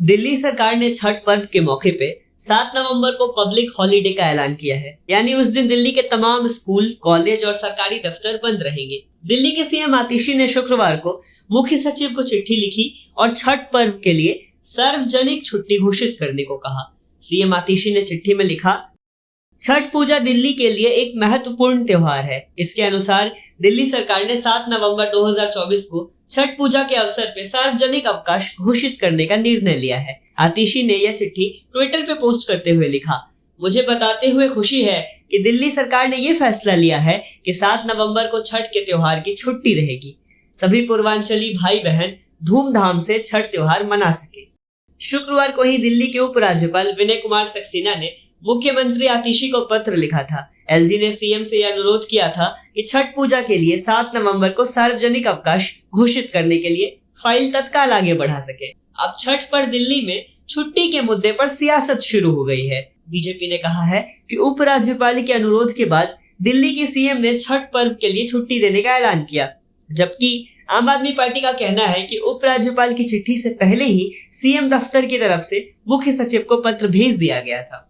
दिल्ली सरकार ने छठ पर्व के मौके पे 7 नवंबर को पब्लिक हॉलिडे का ऐलान किया है। यानी उस दिन दिल्ली के तमाम स्कूल, कॉलेज और सरकारी दफ्तर बंद रहेंगे। दिल्ली के सीएम आतिशी ने शुक्रवार को मुख्य सचिव को चिट्ठी लिखी और छठ पर्व के लिए सार्वजनिक छुट्टी घोषित करने को कहा। सीएम आतिशी ने चिट्ठी में लिखा, छठ पूजा दिल्ली के लिए एक महत्वपूर्ण त्योहार है। इसके अनुसार दिल्ली सरकार ने 7 नवंबर 2024 को छठ पूजा के अवसर पे सार्वजनिक अवकाश घोषित करने का निर्णय लिया है। आतिशी ने यह चिट्ठी ट्विटर पे पोस्ट करते हुए लिखा, मुझे बताते हुए खुशी है कि दिल्ली सरकार ने यह फैसला लिया है कि 7 नवंबर को छठ के त्योहार की छुट्टी रहेगी। सभी पूर्वांचली भाई बहन धूमधाम से छठ त्योहार मना सके। शुक्रवार को ही दिल्ली के उपराज्यपाल विनय कुमार सक्सेना ने मुख्यमंत्री आतिशी को पत्र लिखा था। एलजी ने सीएम से यह अनुरोध किया था कि छठ पूजा के लिए 7 नवंबर को सार्वजनिक अवकाश घोषित करने के लिए फाइल तत्काल आगे बढ़ा सके। अब छठ पर दिल्ली में छुट्टी के मुद्दे पर सियासत शुरू हो गई है। बीजेपी ने कहा है कि उपराज्यपाल के अनुरोध के बाद दिल्ली के सीएम ने छठ पर्व के लिए छुट्टी देने का ऐलान किया, जबकि आम आदमी पार्टी का कहना है कि उपराज्यपाल की चिट्ठी से पहले ही सीएम दफ्तर की तरफ से मुख्य सचिव को पत्र भेज दिया गया था।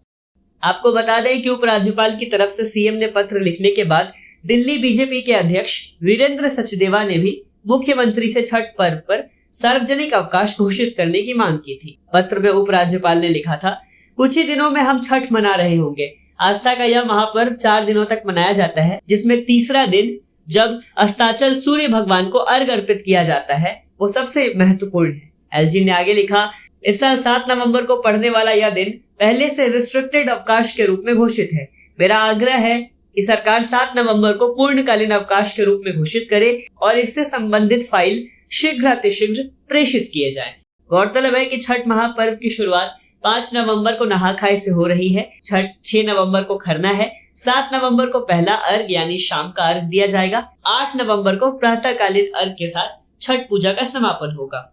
आपको बता दें कि उपराज्यपाल की तरफ से सीएम ने पत्र लिखने के बाद दिल्ली बीजेपी के अध्यक्ष वीरेंद्र सचदेवा ने भी मुख्यमंत्री से छठ पर्व पर सार्वजनिक अवकाश घोषित करने की मांग की थी। पत्र में उपराज्यपाल ने लिखा था, कुछ ही दिनों में हम छठ मना रहे होंगे। आस्था का यह महापर्व 4 दिनों तक मनाया जाता है, जिसमें तीसरा दिन जब अस्ताचल सूर्य भगवान को अर्घ्य अर्पित किया जाता है वो सबसे महत्वपूर्ण है। एलजी ने आगे लिखा, इस साल 7 नवंबर को पड़ने वाला यह दिन पहले से रिस्ट्रिक्टेड अवकाश के रूप में घोषित है। मेरा आग्रह है कि सरकार 7 नवंबर को पूर्णकालीन अवकाश के रूप में घोषित करे और इससे संबंधित फाइल शीघ्रातिशीघ्र प्रेषित किए जाए। गौरतलब है कि छठ महापर्व की शुरुआत 5 नवंबर को नहा खाए से हो रही है। छठ 6 नवंबर को खरना है। 7 नवंबर को पहला अर्घ यानी शाम का अर्घ दिया जाएगा। 8 नवंबर को प्रातःकालीन अर्घ के साथ छठ पूजा का समापन होगा।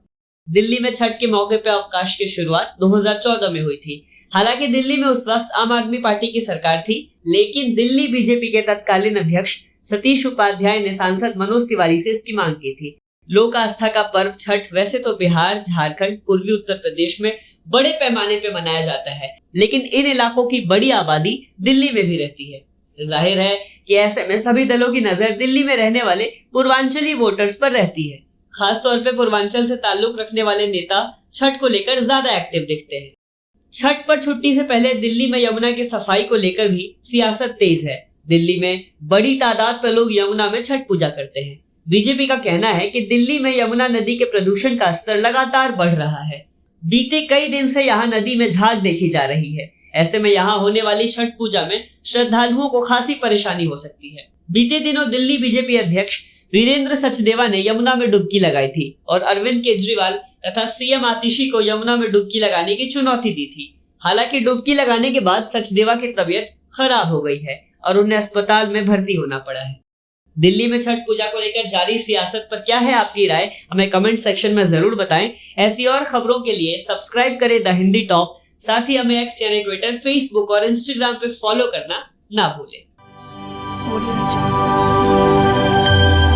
दिल्ली में छठ के मौके पर अवकाश की शुरुआत 2014 में हुई थी। हालांकि दिल्ली में उस वक्त आम आदमी पार्टी की सरकार थी, लेकिन दिल्ली बीजेपी के तत्कालीन अध्यक्ष सतीश उपाध्याय ने सांसद मनोज तिवारी से इसकी मांग की थी। लोक आस्था का पर्व छठ वैसे तो बिहार, झारखंड, पूर्वी उत्तर प्रदेश में बड़े पैमाने पे मनाया जाता है, लेकिन इन इलाकों की बड़ी आबादी दिल्ली में भी रहती है। जाहिर है कि ऐसे में सभी दलों की नजर दिल्ली में रहने वाले पूर्वांचली वोटर्स पर रहती है। खासतौर पे पूर्वांचल से ताल्लुक रखने वाले नेता छठ को लेकर ज्यादा एक्टिव दिखते हैं। छठ पर छुट्टी से पहले दिल्ली में यमुना की सफाई को लेकर भी सियासत तेज है। दिल्ली में बड़ी तादाद पर लोग यमुना में छठ पूजा करते हैं। बीजेपी का कहना है कि दिल्ली में यमुना नदी के प्रदूषण का स्तर लगातार बढ़ रहा है। बीते कई दिन से यहाँ नदी में झाग देखी जा रही है। ऐसे में यहाँ होने वाली छठ पूजा में श्रद्धालुओं को खासी परेशानी हो सकती है। बीते दिनों दिल्ली बीजेपी अध्यक्ष वीरेंद्र सचदेवा ने यमुना में डुबकी लगाई थी और अरविंद केजरीवाल तथा सीएम आतिशी को यमुना में डुबकी लगाने की चुनौती दी थी। हालांकि डुबकी लगाने के बाद सचदेवा की तबीयत खराब हो गई है और उन्हें अस्पताल में भर्ती होना पड़ा है। दिल्ली में छठ पूजा को लेकर जारी सियासत पर क्या है आपकी राय, हमें कमेंट सेक्शन में जरूर बताएं। ऐसी और खबरों के लिए सब्सक्राइब करें द हिंदी टॉप। साथ ही हमें एक्स यानी ट्विटर, फेसबुक और इंस्टाग्राम पे फॉलो करना ना भूलें।